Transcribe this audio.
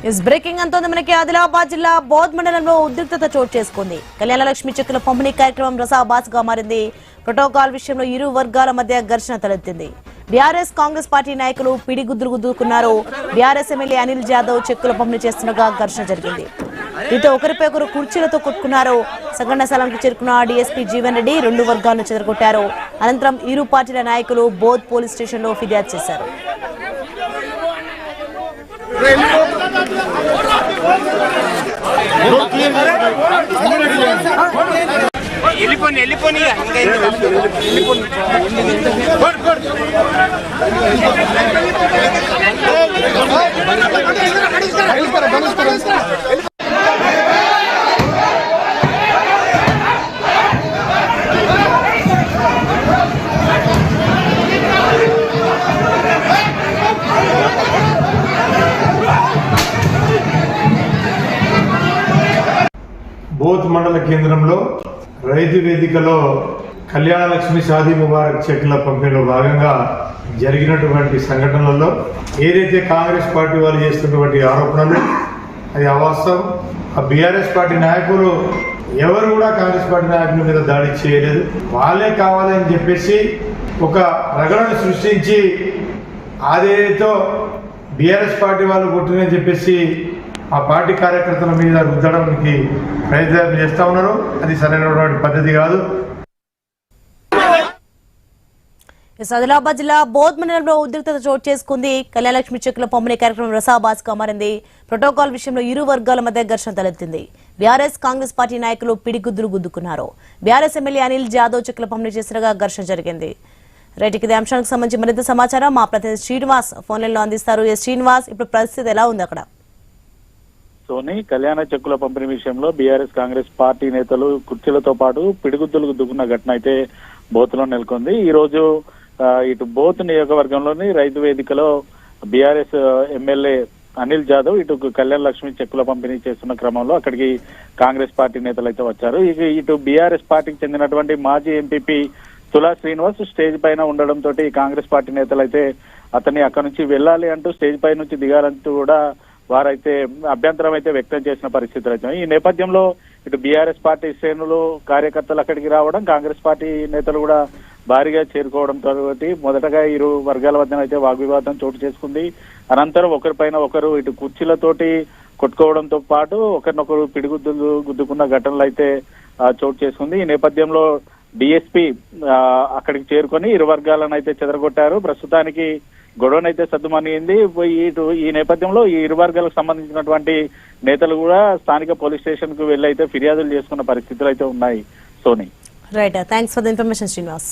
Is breaking అంతోంది మనకి. ఆదిలాబాద్ జిల్లా బోధ్ మండలంలో ఉద్రిక్తత చోటు చేసుకుంది. కళ్యాణలక్ష్మి చెక్కుల పంపిణీ కార్యక్రమం రసాబాస్గా మారింది. ప్రోటోకాల్ విషయంలో ఇరు వర్గాల మధ్య ఘర్షణ తలెత్తింది. బీఆర్ఎస్ కాంగ్రెస్ పార్టీ నాయకులు పిడిగుద్దులు గుద్దుకున్నారు. బీఆర్ఎస్ ఎమ్మెల్యే అనిల్ జాదవ్ చెక్కుల పంపిణీ చేస్తుండగా ఘర్షణ జరిగింది. దీంతో ఒకరిపై ఒకరు కుర్చీలతో కొట్టుకున్నారు. సంఘటన స్థలానికి చేరుకున్న డీఎస్పీ జీవన్ రెడ్డి రెండు వర్గాలను చెదరగొట్టారు. అనంతరం ఇరు పార్టీల నాయకులు బోధ్ పోలీస్ స్టేషన్లో ఫిర్యాదు చేశారు. బోధ్ మండల కేంద్రంలో రైతు వేదికలో కళ్యాణలక్ష్మి షాదీ ముబారక్ చెక్కుల పంపిణీలో భాగంగా జరిగినటువంటి సంఘటనలలో ఏదైతే కాంగ్రెస్ పార్టీ వాళ్ళు చేస్తున్నటువంటి ఆరోపణలు అది అవాస్తవం. ఆ బీఆర్ఎస్ పార్టీ నాయకులు ఎవరు కూడా కాంగ్రెస్ పార్టీ నాయకుల మీద దాడి చేయలేదు. వాళ్ళే కావాలని చెప్పేసి ఒక రగడను సృష్టించి అదేదో బీఆర్ఎస్ పార్టీ వాళ్ళు కొట్టినని చెప్పేసి ఆ పార్టీ కార్యకర్తల మీద రుద్దడానికి ప్రయత్నం చేస్తూ ఉన్నారు. అది సరైనటువంటి పద్ధతి కాదు. ఆదిలాబాద్ జిల్లా బోధ్ మండలంలో ఉద్రిక్తత చోటు చేసుకుంది. కళ్యాణలక్ష్మి చెక్కుల పంపిణీ కార్యక్రమం రసాబాస్గా మారింది. ప్రోటోకాల్ విషయంలో ఇరు వర్గాల మధ్య ఘర్షణ తలెత్తింది. బీఆర్ఎస్ కాంగ్రెస్ పార్టీ నాయకులు పిడిగుద్దులు గుద్దుకున్నారు. బీఆర్ఎస్ ఎమ్మెల్యే అనిల్ జాదవ్ చెక్కుల పంపిణీ చేస్తుండగా ఘర్షణ జరిగింది. రైట్, ఇదే అంశానికి సంబంధించి మరింత సమాచారం మా ప్రతినిధి శ్రీనివాస్ ఫోన్ లైన్ లో అందిస్తారు. శ్రీనివాస్, ఇప్పుడు పరిస్థితి ఎలా ఉంది అక్కడ? సోని, కళ్యాణ చెక్కుల పంపిణీ విషయంలో బీఆర్ఎస్ కాంగ్రెస్ పార్టీ నేతలు కుర్చీలతో పాటు పిడిగుద్దులు గుద్దుకున్న ఘటన అయితే బోత్లో నెలకొంది. ఈ రోజు ఇటు బోత్ నియోజకవర్గంలోని రైతు వేదికలో బీఆర్ఎస్ ఎమ్మెల్యే అనిల్ జాదవ్ ఇటు కళ్యాణ లక్ష్మి చెక్కుల పంపిణీ చేస్తున్న క్రమంలో అక్కడికి కాంగ్రెస్ పార్టీ నేతలు అయితే వచ్చారు. ఇటు బీఆర్ఎస్ పార్టీకి చెందినటువంటి మాజీ ఎంపీపీ తులా శ్రీనివాస్ స్టేజ్ పైన ఉండడంతో కాంగ్రెస్ పార్టీ నేతలు అయితే అతన్ని అక్కడి నుంచి వెళ్ళాలి అంటూ స్టేజ్ పై నుంచి దిగాలంటూ కూడా వారైతే అభ్యంతరం అయితే వ్యక్తం చేసిన పరిస్థితులు అయితే. ఈ నేపథ్యంలో ఇటు బీఆర్ఎస్ పార్టీ శ్రేణులు కార్యకర్తలు అక్కడికి రావడం, కాంగ్రెస్ పార్టీ నేతలు కూడా భారీగా చేరుకోవడంతో మొదటగా ఇరు వర్గాల వద్ద అయితే వాగ్వివాదం చోటు చేసుకుంది. అనంతరం ఒకరిపైన ఒకరు ఇటు కుర్చీలతోటి కొట్టుకోవడంతో పాటు ఒకరినొకరు పిడిగుద్దులు గుద్దుకున్న ఘటనలు అయితే చోటు చేసుకుంది. ఈ నేపథ్యంలో డిఎస్పీ అక్కడికి చేరుకొని ఇరు వర్గాలను అయితే చెదరగొట్టారు. ప్రస్తుతానికి గొడవనైతే సద్దుమణింది. ఈ నేపథ్యంలో ఈ ఇరు వర్గాలకు సంబంధించినటువంటి నేతలు కూడా స్థానిక పోలీస్ స్టేషన్ కు వెళ్లి అయితే ఫిర్యాదులు చేసుకున్న పరిస్థితులు అయితే ఉన్నాయి. Soni, right, thanks for the information Srinivas.